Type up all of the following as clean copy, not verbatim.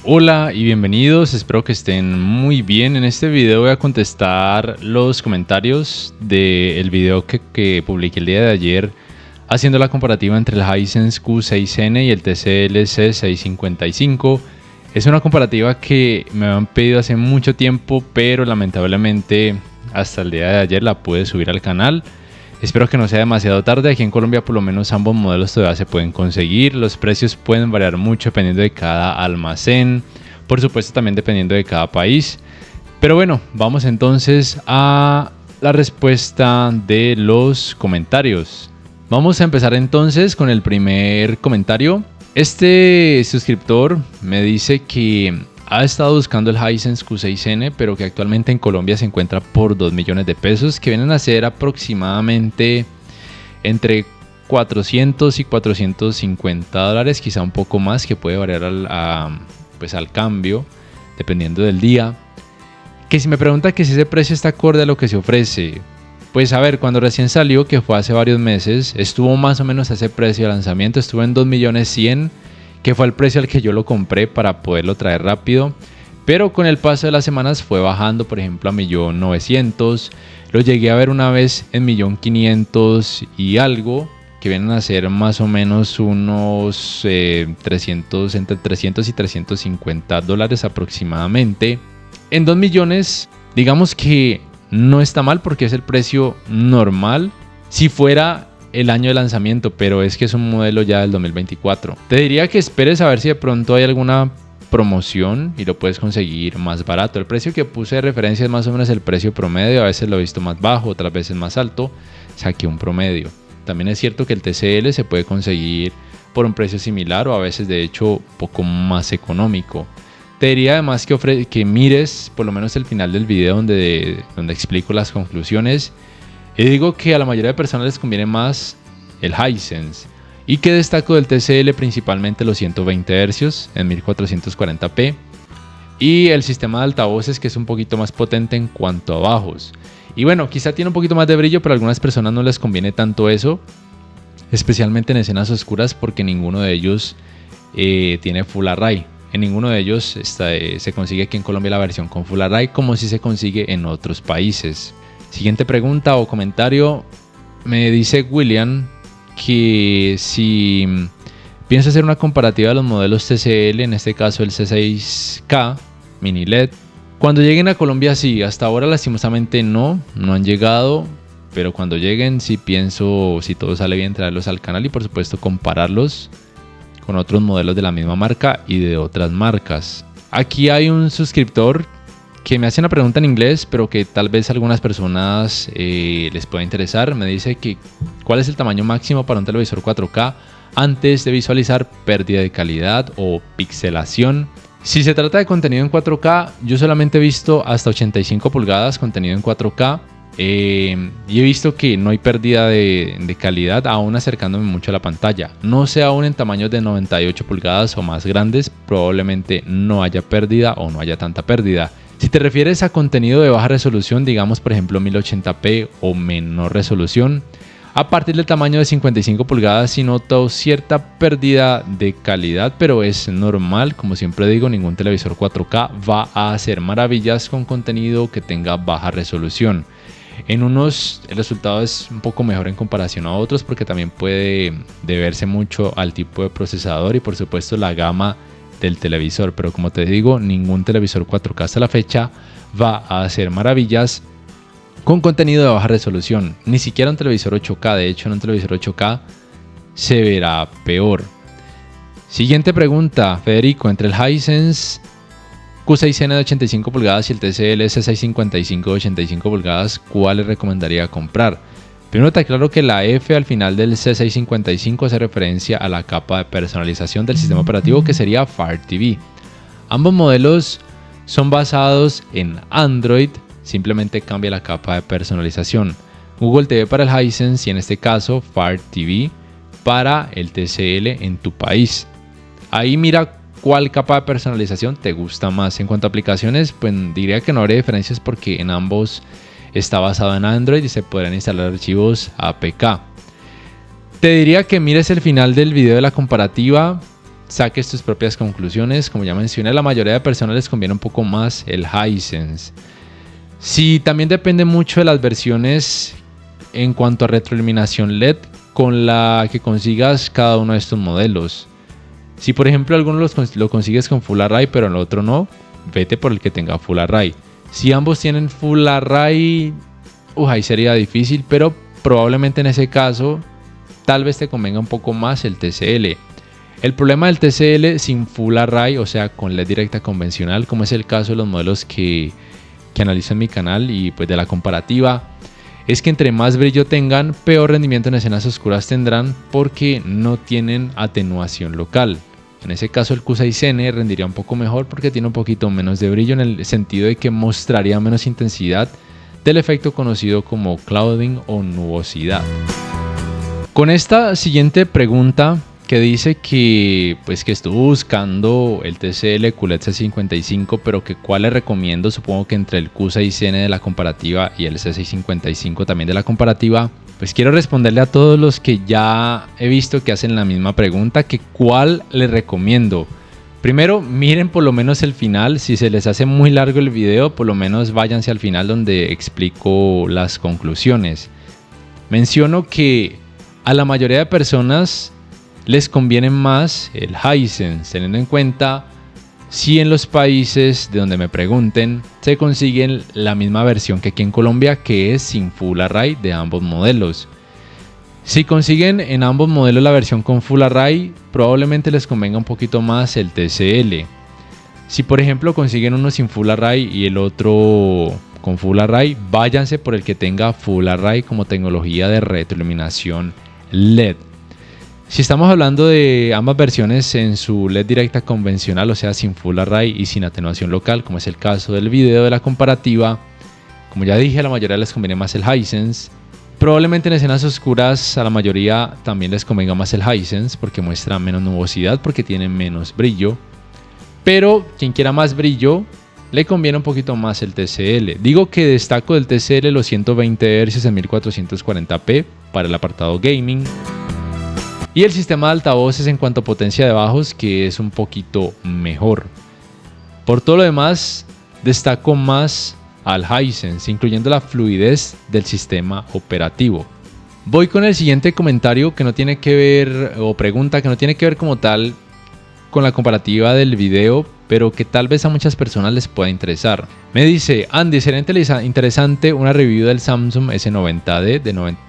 Hola y bienvenidos, espero que estén muy bien. En este video voy a contestar los comentarios del video que publiqué el día de ayer haciendo la comparativa entre el Hisense Q6N y el TCL C655. Es una comparativa que me han pedido hace mucho tiempo, pero lamentablemente hasta el día de ayer la pude subir al canal. Espero que no sea demasiado tarde. Aquí en Colombia por lo menos ambos modelos todavía se pueden conseguir. Los precios pueden variar mucho dependiendo de cada almacén. Por supuesto también dependiendo de cada país. Pero bueno, vamos entonces a la respuesta de los comentarios. Vamos a empezar entonces con el primer comentario. Este suscriptor me dice que ha estado buscando el Hisense Q6N, pero que actualmente en Colombia se encuentra por 2 millones de pesos, que vienen a ser aproximadamente entre 400 y 450 dólares, quizá un poco más, que puede variar al cambio, dependiendo del día. Que si me pregunta que si ese precio está acorde a lo que se ofrece, pues a ver, cuando recién salió, que fue hace varios meses, estuvo más o menos a ese precio de lanzamiento, estuvo en 2.100.000, que fue el precio al que yo lo compré para poderlo traer rápido. Pero con el paso de las semanas fue bajando, por ejemplo, a 1.900.000. Lo llegué a ver una vez en 1.500.000 y algo, que vienen a ser más o menos unos entre 300 y 350 dólares aproximadamente. En 2 millones, digamos que no está mal porque es el precio normal. Si fuera el año de lanzamiento, pero es que es un modelo ya del 2024. Te diría que esperes a ver si de pronto hay alguna promoción y lo puedes conseguir más barato. El precio que puse de referencia es más o menos el precio promedio. A veces lo he visto más bajo, otras veces más alto. Saqué un promedio. También es cierto que el TCL se puede conseguir por un precio similar o a veces de hecho un poco más económico. Te diría además que mires por lo menos el final del video donde explico las conclusiones. Y digo que a la mayoría de personas les conviene más el Hisense. Y que destaco del TCL principalmente los 120 Hz en 1440p. Y el sistema de altavoces que es un poquito más potente en cuanto a bajos. Y bueno, quizá tiene un poquito más de brillo, pero a algunas personas no les conviene tanto eso. Especialmente en escenas oscuras porque ninguno de ellos tiene Full Array. En ninguno de ellos se consigue aquí en Colombia la versión con Full Array como si se consigue en otros países. Siguiente pregunta o comentario, me dice William que si pienso hacer una comparativa de los modelos TCL, en este caso el C6K Mini LED. Cuando lleguen a Colombia sí, hasta ahora lastimosamente no han llegado, pero cuando lleguen sí pienso, si todo sale bien, traerlos al canal y por supuesto compararlos con otros modelos de la misma marca y de otras marcas. Aquí hay un suscriptor que me hace una pregunta en inglés, pero que tal vez a algunas personas les pueda interesar. Me dice que cuál es el tamaño máximo para un televisor 4K antes de visualizar pérdida de calidad o pixelación. Si se trata de contenido en 4K, yo solamente he visto hasta 85 pulgadas contenido en 4K. Y he visto que no hay pérdida de calidad aún acercándome mucho a la pantalla. No sé aún en tamaños de 98 pulgadas o más grandes, probablemente no haya pérdida o no haya tanta pérdida. Si te refieres a contenido de baja resolución, digamos por ejemplo 1080p o menor resolución, a partir del tamaño de 55 pulgadas sí noto cierta pérdida de calidad, pero es normal. Como siempre digo, ningún televisor 4K va a hacer maravillas con contenido que tenga baja resolución. En unos el resultado es un poco mejor en comparación a otros porque también puede deberse mucho al tipo de procesador y por supuesto la gama del televisor, pero como te digo, ningún televisor 4K hasta la fecha va a hacer maravillas con contenido de baja resolución, ni siquiera un televisor 8K. De hecho en un televisor 8K se verá peor. Siguiente pregunta, Federico, entre el Hisense Q6N de 85 pulgadas y el TCL C655 de 85 pulgadas, ¿cuál le recomendaría comprar? Primero te aclaro que la F al final del C655 hace referencia a la capa de personalización del sistema operativo que sería Fire TV. Ambos modelos son basados en Android, simplemente cambia la capa de personalización. Google TV para el Hisense y en este caso Fire TV para el TCL en tu país. Ahí mira cuál capa de personalización te gusta más. En cuanto a aplicaciones, pues diría que no habría diferencias porque en ambos está basado en Android y se podrán instalar archivos APK. Te diría que mires el final del video de la comparativa. saques tus propias conclusiones. Como ya mencioné, a la mayoría de personas les conviene un poco más el Hisense. Sí, también depende mucho de las versiones en cuanto a retroiluminación LED con la que consigas cada uno de estos modelos. Si por ejemplo alguno lo consigues con Full Array pero el otro no, vete por el que tenga Full Array. Si ambos tienen Full Array, ahí sería difícil, pero probablemente en ese caso tal vez te convenga un poco más el TCL. El problema del TCL sin Full Array, o sea con LED directa convencional, como es el caso de los modelos que analizo en mi canal y pues de la comparativa, es que entre más brillo tengan, peor rendimiento en escenas oscuras tendrán porque no tienen atenuación local. En ese caso el Q6N rendiría un poco mejor porque tiene un poquito menos de brillo en el sentido de que mostraría menos intensidad del efecto conocido como clouding o nubosidad. Con esta siguiente pregunta que dice que estuvo buscando el TCL QLED C55 pero que cuál le recomiendo, supongo que entre el Q6N de la comparativa y el C655 también de la comparativa, pues quiero responderle a todos los que ya he visto que hacen la misma pregunta, que cuál le recomiendo. Primero, miren por lo menos el final. Si se les hace muy largo el video, por lo menos váyanse al final donde explico las conclusiones. Menciono que a la mayoría de personas les conviene más el Hisense, teniendo en cuenta si en los países de donde me pregunten se consiguen la misma versión que aquí en Colombia, que es sin Full Array de ambos modelos. Si consiguen en ambos modelos la versión con Full Array, probablemente les convenga un poquito más el TCL. Si por ejemplo consiguen uno sin Full Array y el otro con Full Array, váyanse por el que tenga Full Array como tecnología de retroiluminación LED. Si estamos hablando de ambas versiones en su LED directa convencional, o sea sin Full Array y sin atenuación local, como es el caso del video de la comparativa, como ya dije, a la mayoría les conviene más el Hisense. Probablemente en escenas oscuras a la mayoría también les convenga más el Hisense porque muestra menos nubosidad, porque tiene menos brillo. Pero quien quiera más brillo, le conviene un poquito más el TCL. Digo que destaco del TCL los 120 Hz en 1440p para el apartado gaming. Y el sistema de altavoces en cuanto a potencia de bajos, que es un poquito mejor. Por todo lo demás, destaco más al Hisense, incluyendo la fluidez del sistema operativo. Voy con el siguiente comentario que no tiene que ver, o pregunta que no tiene que ver como tal con la comparativa del video, pero que tal vez a muchas personas les pueda interesar. Me dice: Andy, sería interesante una review del Samsung S90D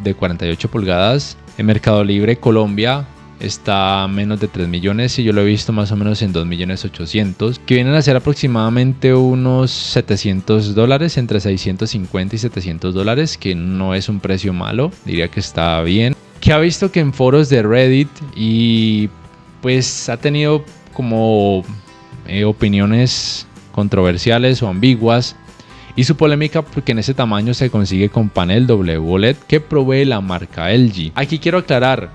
de 48 pulgadas en Mercado Libre Colombia. Está a menos de 3 millones y yo lo he visto más o menos en 2.800.000, que vienen a ser aproximadamente unos $700, entre 650 y $700, que no es un precio malo, diría que está bien. Que ha visto que en foros de Reddit y pues ha tenido como opiniones controversiales o ambiguas, y su polémica porque en ese tamaño se consigue con panel WLED que provee la marca LG. Aquí quiero aclarar,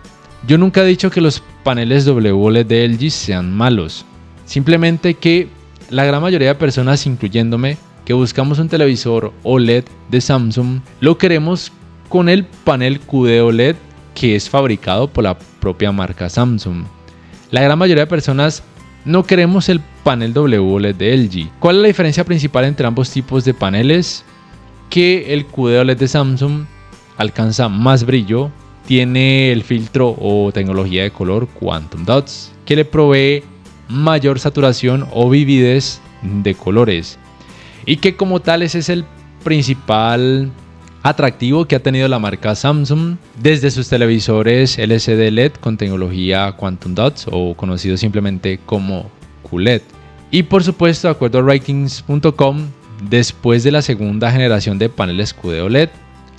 yo nunca he dicho que los paneles WLED de LG sean malos, simplemente que la gran mayoría de personas, incluyéndome, que buscamos un televisor OLED de Samsung, lo queremos con el panel QD-OLED que es fabricado por la propia marca Samsung. La gran mayoría de personas no queremos el panel WLED de LG. ¿Cuál es la diferencia principal entre ambos tipos de paneles? Que el QD-OLED de Samsung alcanza más brillo, tiene el filtro o tecnología de color Quantum Dots, que le provee mayor saturación o vividez de colores, y que como tal ese es el principal atractivo que ha tenido la marca Samsung desde sus televisores LCD LED con tecnología Quantum Dots, o conocido simplemente como QLED. Y por supuesto, de acuerdo a ratings.com, después de la segunda generación de paneles QD-OLED,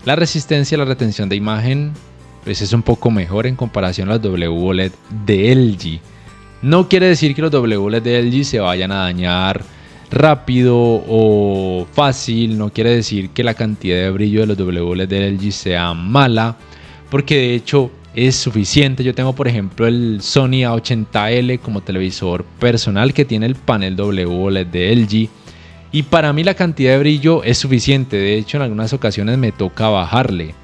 la resistencia y la retención de imagen pues es un poco mejor en comparación a los WLED de LG. No quiere decir que los WLED de LG se vayan a dañar rápido o fácil, no quiere decir que la cantidad de brillo de los WLED de LG sea mala, porque de hecho es suficiente. Yo tengo por ejemplo el Sony A80L como televisor personal que tiene el panel WLED de LG, y para mí la cantidad de brillo es suficiente. De hecho, en algunas ocasiones me toca bajarle.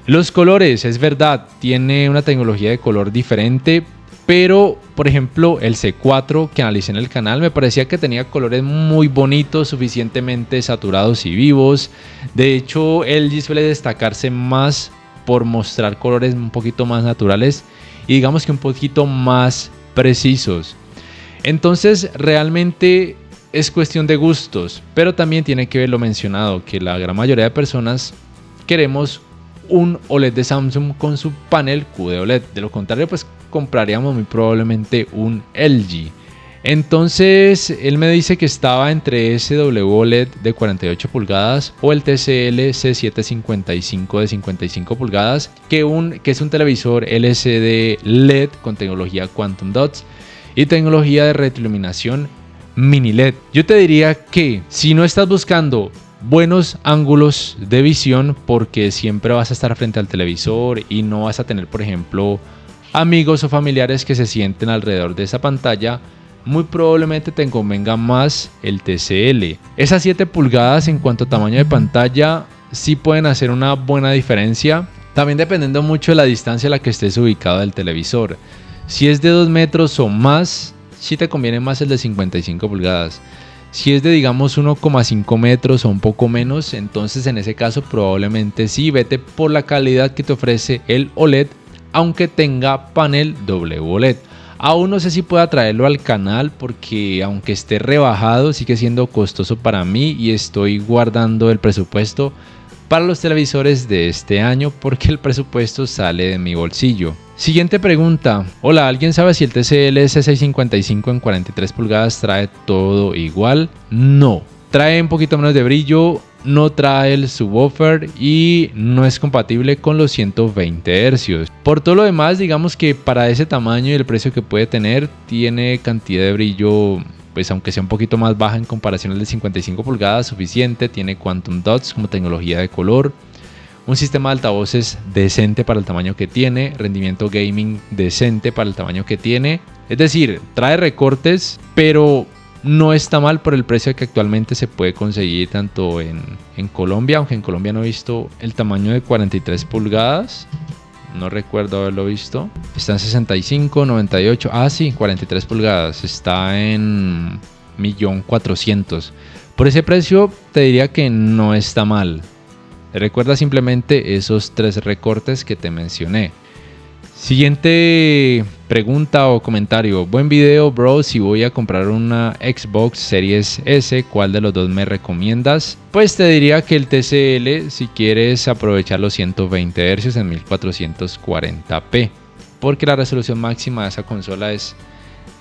Los colores, es verdad, tiene una tecnología de color diferente, Pero, por ejemplo, el C4 que analicé en el canal me parecía que tenía colores muy bonitos, suficientemente saturados y vivos. De hecho, LG suele destacarse más por mostrar colores un poquito más naturales y digamos que un poquito más precisos. Entonces, realmente es cuestión de gustos, pero también tiene que ver lo mencionado, que la gran mayoría de personas queremos un OLED de Samsung con su panel QD-OLED. De lo contrario, pues compraríamos muy probablemente un LG. Entonces él me dice que estaba entre ese WOLED de 48 pulgadas o el TCL C755 de 55 pulgadas, que es un televisor LCD LED con tecnología Quantum Dots y tecnología de retroiluminación mini LED. Yo te diría que si no estás buscando buenos ángulos de visión, porque siempre vas a estar frente al televisor y no vas a tener, por ejemplo, amigos o familiares que se sienten alrededor de esa pantalla, muy probablemente te convenga más el TCL. Esas 7 pulgadas en cuanto a tamaño de pantalla sí pueden hacer una buena diferencia, también dependiendo mucho de la distancia a la que estés ubicado del televisor. Si es de 2 metros o más, sí te conviene más el de 55 pulgadas. Si es de digamos 1,5 metros o un poco menos, entonces en ese caso probablemente sí, vete por la calidad que te ofrece el OLED, aunque tenga panel WOLED. Aún no sé si pueda traerlo al canal porque aunque esté rebajado sigue siendo costoso para mí y estoy guardando el presupuesto para los televisores de este año porque el presupuesto sale de mi bolsillo. Siguiente pregunta. Hola, ¿alguien sabe si el TCL C655 en 43 pulgadas trae todo igual? No. Trae un poquito menos de brillo, no trae el subwoofer y no es compatible con los 120 Hz. Por todo lo demás, digamos que para ese tamaño y el precio que puede tener, tiene cantidad de brillo, pues aunque sea un poquito más baja en comparación al de 55 pulgadas, suficiente. Tiene Quantum Dots como tecnología de color, un sistema de altavoces decente para el tamaño que tiene, rendimiento gaming decente para el tamaño que tiene. Es decir, trae recortes, pero no está mal por el precio que actualmente se puede conseguir tanto en Colombia, aunque en Colombia no he visto el tamaño de 43 pulgadas. No recuerdo haberlo visto. Está en 65, 98. Ah, sí, 43 pulgadas. Está en 1.400.000. Por ese precio te diría que no está mal. Recuerda simplemente esos 3 recortes que te mencioné. Siguiente pregunta o comentario. Buen video, bro. Si voy a comprar una Xbox Series S, ¿cuál de los dos me recomiendas? Pues te diría que el TCL si quieres aprovechar los 120 Hz en 1440p. Porque la resolución máxima de esa consola es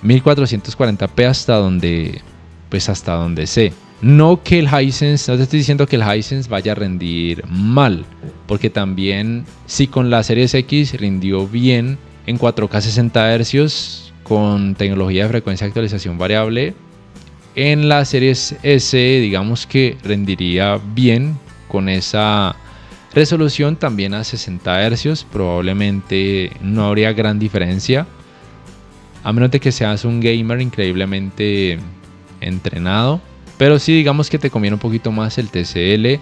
1440p hasta donde sé. No que el Hisense, no te estoy diciendo que el Hisense vaya a rendir mal, porque también si con la Series X rindió bien en 4K 60 Hz con tecnología de frecuencia de actualización variable, en la Series S digamos que rendiría bien con esa resolución también a 60 Hz, probablemente no habría gran diferencia, a menos de que seas un gamer increíblemente entrenado. Pero sí, digamos que te conviene un poquito más el TCL.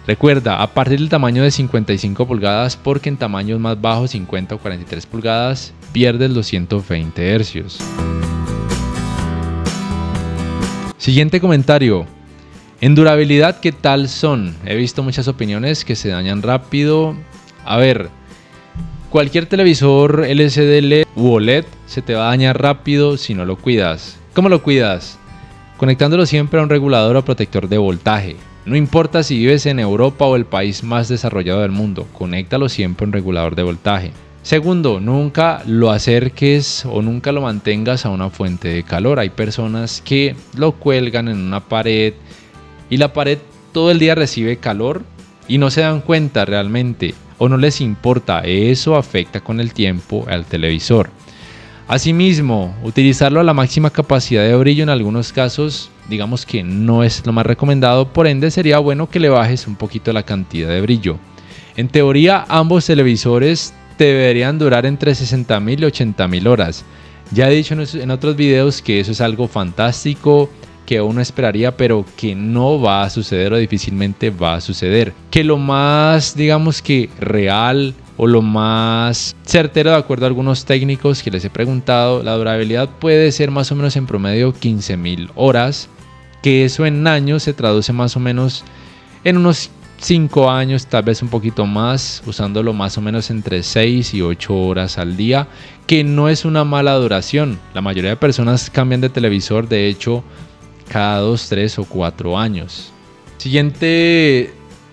Recuerda, a partir del tamaño de 55 pulgadas, porque en tamaños más bajos, 50 o 43 pulgadas, pierdes los 120 Hz. Siguiente comentario. En durabilidad, ¿qué tal son? He visto muchas opiniones que se dañan rápido. A ver, cualquier televisor LCD LED u OLED se te va a dañar rápido si no lo cuidas. ¿Cómo lo cuidas? Conectándolo siempre a un regulador o protector de voltaje. No importa si vives en Europa o el país más desarrollado del mundo, conéctalo siempre a un regulador de voltaje. Segundo, nunca lo acerques o nunca lo mantengas a una fuente de calor. Hay personas que lo cuelgan en una pared y la pared todo el día recibe calor y no se dan cuenta realmente o no les importa. Eso afecta con el tiempo al televisor. Asimismo, utilizarlo a la máxima capacidad de brillo en algunos casos, digamos que no es lo más recomendado, por ende sería bueno que le bajes un poquito la cantidad de brillo. En teoría, ambos televisores te deberían durar entre 60.000 y 80.000 horas. Ya he dicho en otros videos que eso es algo fantástico, que uno esperaría, pero que no va a suceder o difícilmente va a suceder. Que lo más, digamos que real o lo más certero de acuerdo a algunos técnicos que les he preguntado, la durabilidad puede ser más o menos en promedio 15.000 horas, que eso en años se traduce más o menos en unos 5 años, tal vez un poquito más, usándolo más o menos entre 6 y 8 horas al día, que no es una mala duración. La mayoría de personas cambian de televisor, de hecho, cada 2, 3 o 4 años.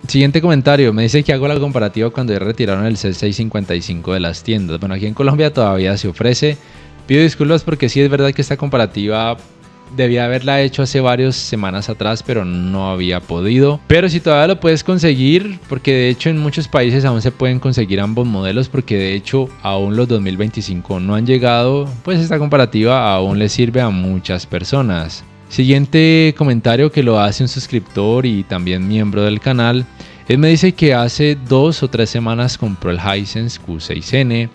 Siguiente comentario, me dice que hago la comparativa cuando ya retiraron el C655 de las tiendas. Bueno, aquí en Colombia todavía se ofrece. Pido disculpas porque sí es verdad que esta comparativa debía haberla hecho hace varias semanas atrás, pero no había podido. Pero si todavía lo puedes conseguir, porque de hecho en muchos países aún se pueden conseguir ambos modelos, porque de hecho aún los 2025 no han llegado, pues esta comparativa aún le sirve a muchas personas. Siguiente comentario que lo hace un suscriptor y también miembro del canal. Él me dice que hace 2 o 3 semanas compró el Hisense Q6N,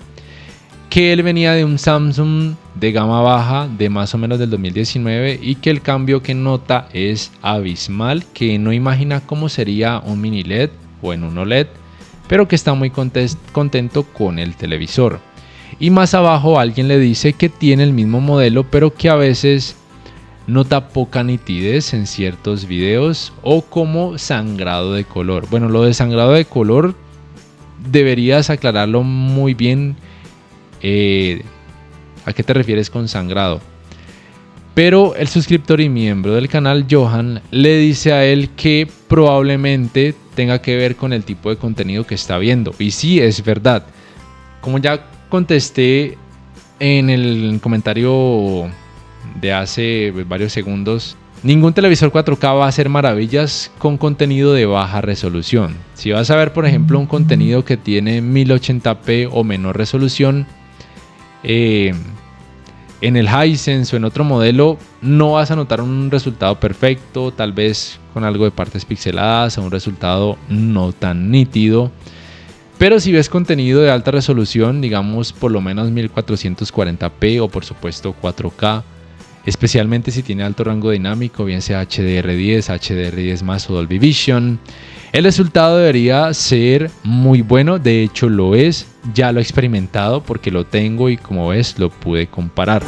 que él venía de un Samsung de gama baja de más o menos del 2019 y que el cambio que nota es abismal, que no imagina cómo sería un mini LED o en un OLED, pero que está muy contento con el televisor. Y más abajo alguien le dice que tiene el mismo modelo, pero que a veces nota poca nitidez en ciertos videos o como sangrado de color. Bueno, lo de sangrado de color deberías aclararlo muy bien. ¿A qué te refieres con sangrado? Pero el suscriptor y miembro del canal, Johan, le dice a él que probablemente tenga que ver con el tipo de contenido que está viendo. Y sí, es verdad. Como ya contesté en el comentario de hace varios segundos, ningún televisor 4K va a hacer maravillas con contenido de baja resolución. Si vas a ver, por ejemplo, un contenido que tiene 1080p o menor resolución, en el Hisense o en otro modelo no vas a notar un resultado perfecto, tal vez con algo de partes pixeladas o un resultado no tan nítido. Pero si ves contenido de alta resolución, digamos por lo menos 1440p o por supuesto 4K, especialmente si tiene alto rango dinámico, bien sea HDR10, HDR10+, o Dolby Vision, el resultado debería ser muy bueno. De hecho lo es, ya lo he experimentado porque lo tengo y como ves lo pude comparar.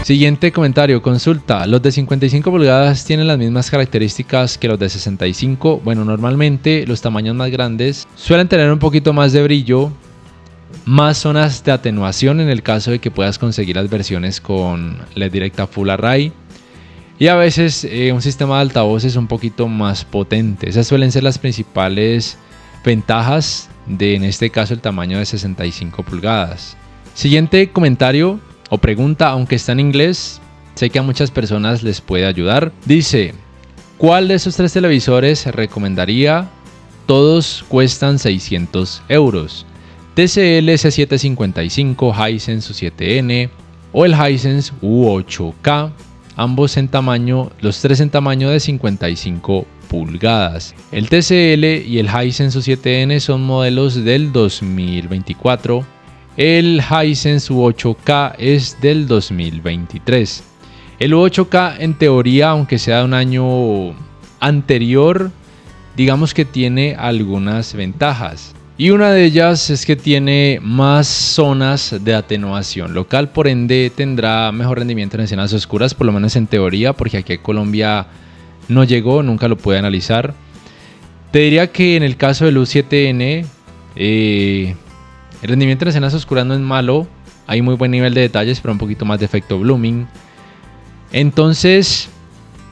Siguiente comentario, consulta, ¿los de 55 pulgadas tienen las mismas características que los de 65? Bueno, normalmente los tamaños más grandes suelen tener un poquito más de brillo, más zonas de atenuación en el caso de que puedas conseguir las versiones con LED directa Full Array, y a veces un sistema de altavoces un poquito más potente. Esas suelen ser las principales ventajas de, en este caso, el tamaño de 65 pulgadas. Siguiente comentario o pregunta, aunque está en inglés, sé que a muchas personas les puede ayudar. Dice, ¿cuál de esos 3 televisores recomendaría? Todos cuestan 600 euros. TCL C755, Hisense U7N o el Hisense U8K, ambos en tamaño, los 3 en tamaño de 55 pulgadas. El TCL y el Hisense U7N son modelos del 2024, el Hisense U8K es del 2023. El U8K en teoría, aunque sea de un año anterior, digamos que tiene algunas ventajas. Y una de ellas es que tiene más zonas de atenuación local, por ende tendrá mejor rendimiento en escenas oscuras, por lo menos en teoría, porque aquí en Colombia no llegó, nunca lo pude analizar. Te diría que en el caso del U7N, el rendimiento en escenas oscuras no es malo, hay muy buen nivel de detalles, pero un poquito más de efecto blooming. Entonces,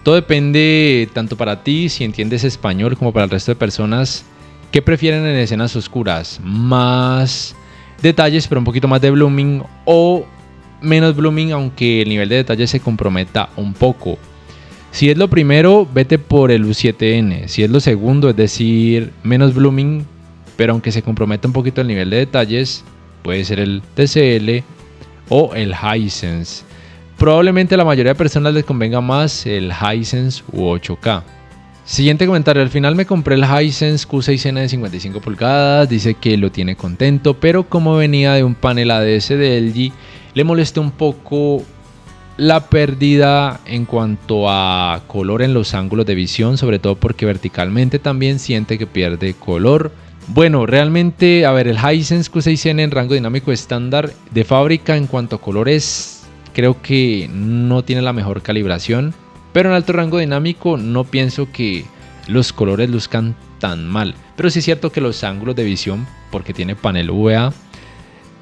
todo depende tanto para ti, si entiendes español, como para el resto de personas. ¿Qué prefieren en escenas oscuras? ¿Más detalles pero un poquito más de blooming o menos blooming aunque el nivel de detalle se comprometa un poco? Si es lo primero, vete por el U7N. Si es lo segundo, es decir, menos blooming pero aunque se comprometa un poquito el nivel de detalles, puede ser el TCL o el Hisense. Probablemente a la mayoría de personas les convenga más el Hisense U8K. Siguiente comentario, al final me compré el Hisense Q6N de 55 pulgadas, dice que lo tiene contento, pero como venía de un panel ADS de LG, le molesta un poco la pérdida en cuanto a color en los ángulos de visión, sobre todo porque verticalmente también siente que pierde color. Bueno, realmente, a ver, el Hisense Q6N en rango dinámico estándar de fábrica en cuanto a colores, creo que no tiene la mejor calibración, pero en alto rango dinámico no pienso que los colores luzcan tan mal. Pero sí es cierto que los ángulos de visión, porque tiene panel VA,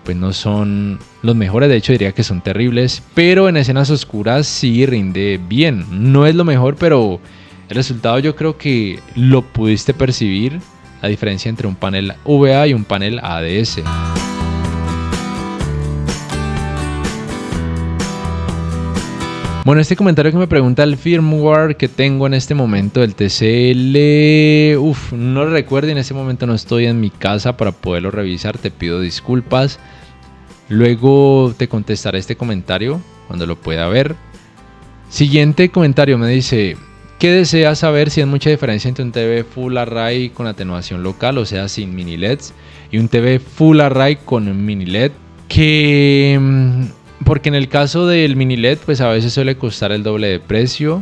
pues no son los mejores, de hecho diría que son terribles, pero en escenas oscuras sí rinde bien. No es lo mejor, pero el resultado yo creo que lo pudiste percibir, la diferencia entre un panel VA y un panel ADS. Bueno, este comentario que me pregunta el firmware que tengo en este momento del TCL, no lo recuerdo, en este momento no estoy en mi casa para poderlo revisar, te pido disculpas. Luego te contestaré este comentario cuando lo pueda ver. Siguiente comentario me dice: ¿qué deseas saber si hay mucha diferencia entre un TV Full Array con atenuación local, o sea sin mini LEDs, y un TV Full Array con un mini LED? Porque en el caso del mini LED pues a veces suele costar el doble de precio.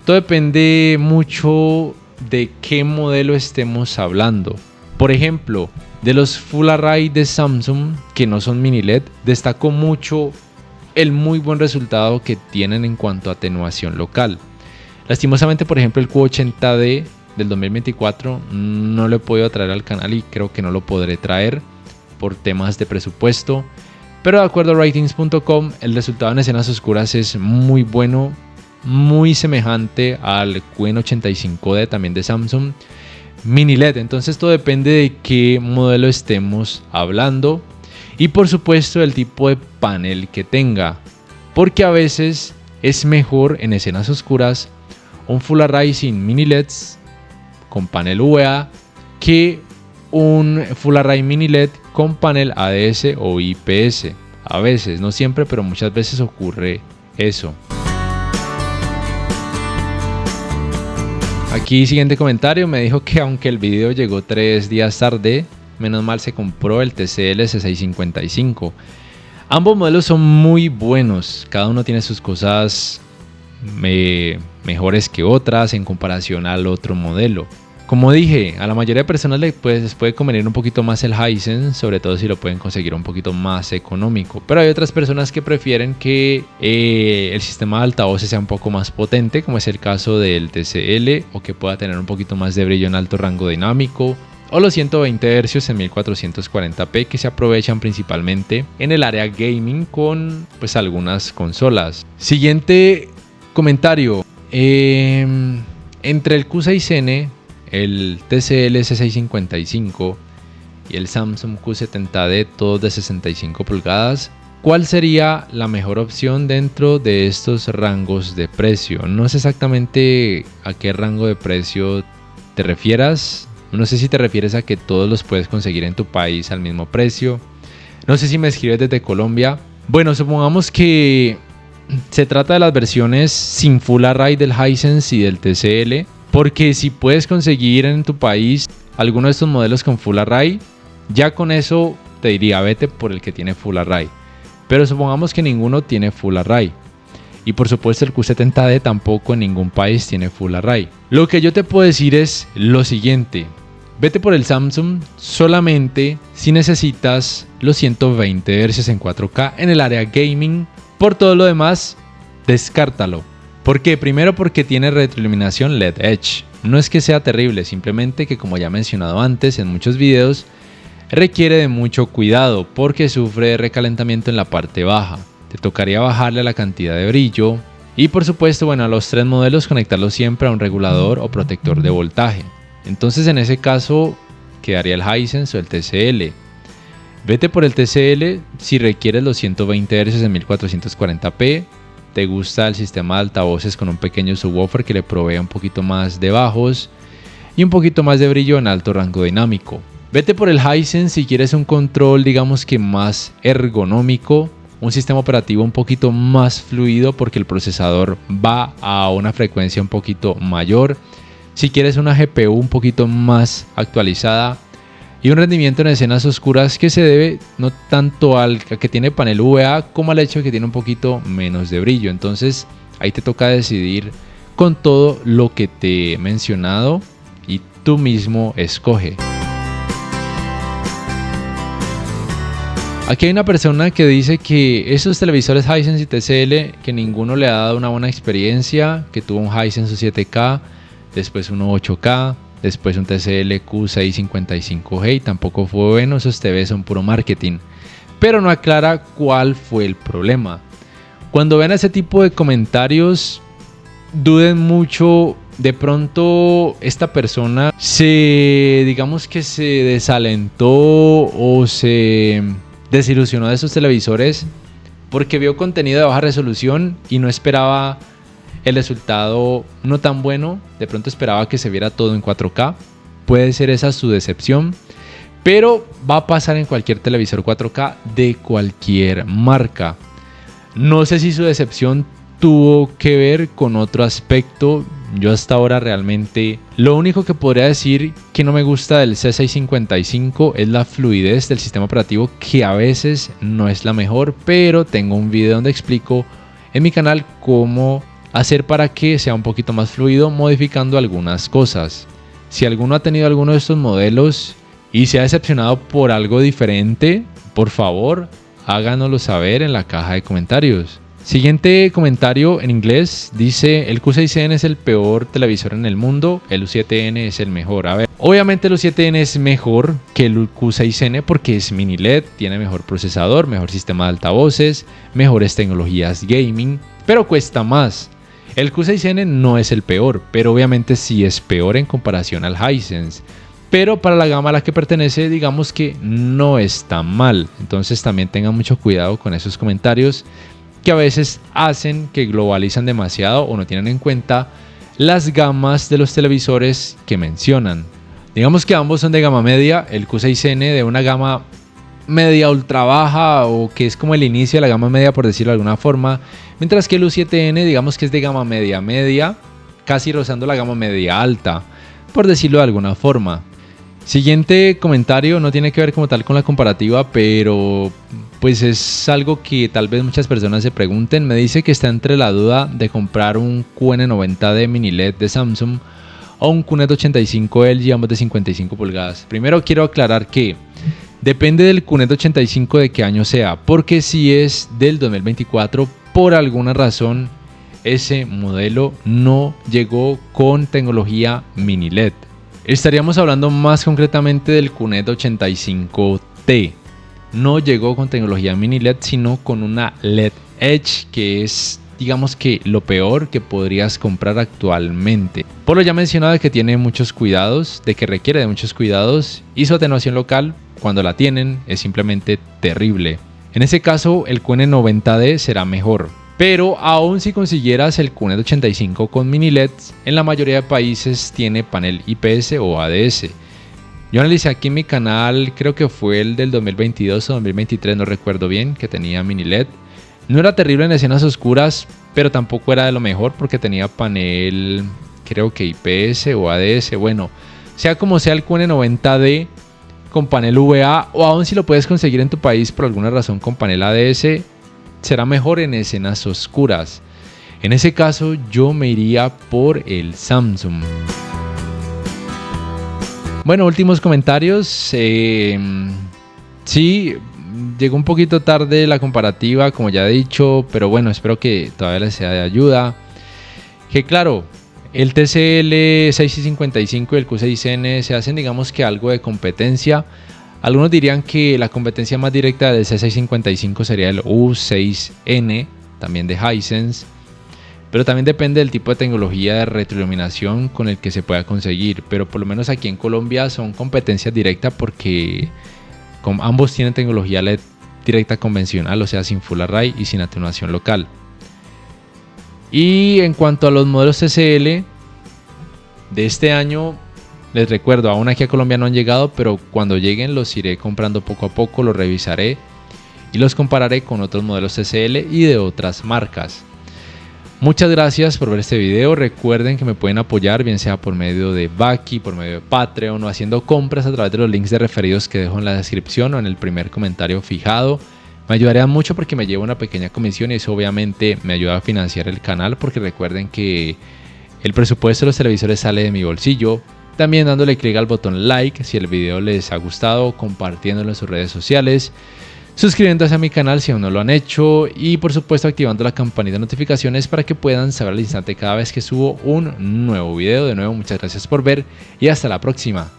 Todo depende mucho de qué modelo estemos hablando. Por ejemplo, de los Full Array de Samsung que no son mini LED, destaco mucho el muy buen resultado que tienen en cuanto a atenuación local. Lastimosamente, por ejemplo, el Q80D del 2024 no lo he podido traer al canal y creo que no lo podré traer por temas de presupuesto. Pero de acuerdo a ratings.com, el resultado en escenas oscuras es muy bueno, muy semejante al QN85D también de Samsung mini LED. Entonces todo depende de qué modelo estemos hablando y por supuesto el tipo de panel que tenga, porque a veces es mejor en escenas oscuras un Full Array sin mini LEDs con panel VA que un Full Array mini LED con panel ADS o IPS. A veces, no siempre, pero muchas veces ocurre eso. Aquí siguiente comentario me dijo que aunque el video llegó 3 días tarde, menos mal se compró el TCL C655. Ambos modelos son muy buenos, cada uno tiene sus cosas mejores que otras en comparación al otro modelo. Como dije, a la mayoría de personas les puede convenir un poquito más el Hisense, sobre todo si lo pueden conseguir un poquito más económico. Pero hay otras personas que prefieren que el sistema de altavoces sea un poco más potente, como es el caso del TCL, o que pueda tener un poquito más de brillo en alto rango dinámico, o los 120 Hz en 1440p que se aprovechan principalmente en el área gaming con pues algunas consolas. Siguiente comentario. Entre el Q6N, el TCL C655 y el Samsung Q70D, todos de 65 pulgadas, ¿cuál sería la mejor opción dentro de estos rangos de precio? No sé exactamente a qué rango de precio te refieras. No sé si te refieres a que todos los puedes conseguir en tu país al mismo precio. No sé si me escribes desde Colombia. Bueno, supongamos que se trata de las versiones sin Full Array del Hisense y del TCL. Porque si puedes conseguir en tu país alguno de estos modelos con Full Array, ya con eso te diría vete por el que tiene Full Array. Pero supongamos que ninguno tiene Full Array. Y por supuesto el Q70D tampoco en ningún país tiene Full Array. Lo que yo te puedo decir es lo siguiente. Vete por el Samsung solamente si necesitas los 120 Hz en 4K en el área gaming. Por todo lo demás, descártalo. ¿Por qué? Primero porque tiene retroiluminación LED Edge. No es que sea terrible, simplemente que como ya he mencionado antes en muchos videos, requiere de mucho cuidado porque sufre de recalentamiento en la parte baja. Te tocaría bajarle la cantidad de brillo y por supuesto, bueno, a los 3 modelos conectarlos siempre a un regulador o protector de voltaje. Entonces en ese caso quedaría el Hisense o el TCL. Vete por el TCL si requieres los 120 Hz en 1440p. Te gusta el sistema de altavoces con un pequeño subwoofer que le provee un poquito más de bajos y un poquito más de brillo en alto rango dinámico. Vete por el Hisense si quieres un control digamos que más ergonómico, un sistema operativo un poquito más fluido porque el procesador va a una frecuencia un poquito mayor. Si quieres una GPU un poquito más actualizada y un rendimiento en escenas oscuras que se debe no tanto al que tiene panel VA como al hecho de que tiene un poquito menos de brillo. Entonces ahí te toca decidir con todo lo que te he mencionado y tú mismo escoge. Aquí hay una persona que dice que esos televisores Hisense y TCL, que ninguno le ha dado una buena experiencia, que tuvo un Hisense 7K, después uno 8K, después un TCL Q655G y tampoco fue bueno. Esos TV son puro marketing, pero no aclara cuál fue el problema. Cuando vean ese tipo de comentarios, duden mucho. De pronto esta persona digamos que se desalentó o se desilusionó de esos televisores porque vio contenido de baja resolución y no esperaba el resultado no tan bueno. De pronto esperaba que se viera todo en 4K. Puede ser esa su decepción, pero va a pasar en cualquier televisor 4K de cualquier marca. No sé si su decepción tuvo que ver con otro aspecto. Yo hasta ahora realmente lo único que podría decir que no me gusta del C655 es la fluidez del sistema operativo, que a veces no es la mejor, pero tengo un video donde explico en mi canal cómo hacer para que sea un poquito más fluido modificando algunas cosas. Si alguno ha tenido alguno de estos modelos y se ha decepcionado por algo diferente, por favor háganoslo saber en la caja de comentarios. Siguiente comentario en inglés dice: el Q6N es el peor televisor en el mundo, el U7N es el mejor. A ver, obviamente el U7N es mejor que el Q6N porque es mini LED, tiene mejor procesador, mejor sistema de altavoces, mejores tecnologías gaming, pero cuesta más. El Q6N no es el peor, pero obviamente sí es peor en comparación al Hisense. Pero para la gama a la que pertenece, digamos que no está mal. Entonces también tengan mucho cuidado con esos comentarios que a veces hacen que globalizan demasiado o no tienen en cuenta las gamas de los televisores que mencionan. Digamos que ambos son de gama media, el Q6N de una gama media ultra baja, o que es como el inicio de la gama media por decirlo de alguna forma, mientras que el U7N digamos que es de gama media media, casi rozando la gama media alta, por decirlo de alguna forma. Siguiente comentario no tiene que ver como tal con la comparativa, pero pues es algo que tal vez muchas personas se pregunten. Me dice que está entre la duda de comprar un QN90D mini LED de Samsung o un QNET 85 LG, ambos de 55 pulgadas. Primero quiero aclarar que depende del QNET 85 de qué año sea, porque si es del 2024, por alguna razón ese modelo no llegó con tecnología mini LED. Estaríamos hablando más concretamente del QNET 85T. No llegó con tecnología mini LED, sino con una LED Edge, que es, digamos que lo peor que podrías comprar actualmente. Por lo ya mencionado de que tiene muchos cuidados, de que requiere de muchos cuidados, y su atenuación local, cuando la tienen, es simplemente terrible. En ese caso, el QN90D será mejor. Pero aún si consiguieras el QNET 85 con mini LEDs, en la mayoría de países tiene panel IPS o ADS. Yo analicé aquí en mi canal, creo que fue el del 2022 o 2023, no recuerdo bien, que tenía mini LED. No era terrible en escenas oscuras, pero tampoco era de lo mejor porque tenía panel, creo que IPS o ADS. Bueno, sea como sea, el QN90D con panel VA, o aún si lo puedes conseguir en tu país por alguna razón con panel ADS, será mejor en escenas oscuras. En ese caso yo me iría por el Samsung. Bueno, últimos comentarios. Sí, llegó un poquito tarde la comparativa, como ya he dicho, pero bueno, espero que todavía les sea de ayuda. Que claro, el TCL 655 y el Q6N se hacen, digamos que algo de competencia. Algunos dirían que la competencia más directa del C655 sería el U6N, también de Hisense, pero también depende del tipo de tecnología de retroiluminación con el que se pueda conseguir. Pero por lo menos aquí en Colombia son competencias directas porque ambos tienen tecnología LED directa convencional, o sea, sin Full Array y sin atenuación local. Y en cuanto a los modelos TCL de este año, les recuerdo, aún aquí a Colombia no han llegado, pero cuando lleguen los iré comprando poco a poco, los revisaré y los compararé con otros modelos TCL y de otras marcas. Muchas gracias por ver este video. Recuerden que me pueden apoyar, bien sea por medio de Baki, por medio de Patreon o haciendo compras a través de los links de referidos que dejo en la descripción o en el primer comentario fijado. Me ayudarían mucho porque me llevo una pequeña comisión y eso obviamente me ayuda a financiar el canal, porque recuerden que el presupuesto de los televisores sale de mi bolsillo. También dándole clic al botón like si el video les ha gustado, compartiéndolo en sus redes sociales, suscribiéndose a mi canal si aún no lo han hecho y por supuesto activando la campanita de notificaciones para que puedan saber al instante cada vez que subo un nuevo video. De nuevo, muchas gracias por ver y hasta la próxima.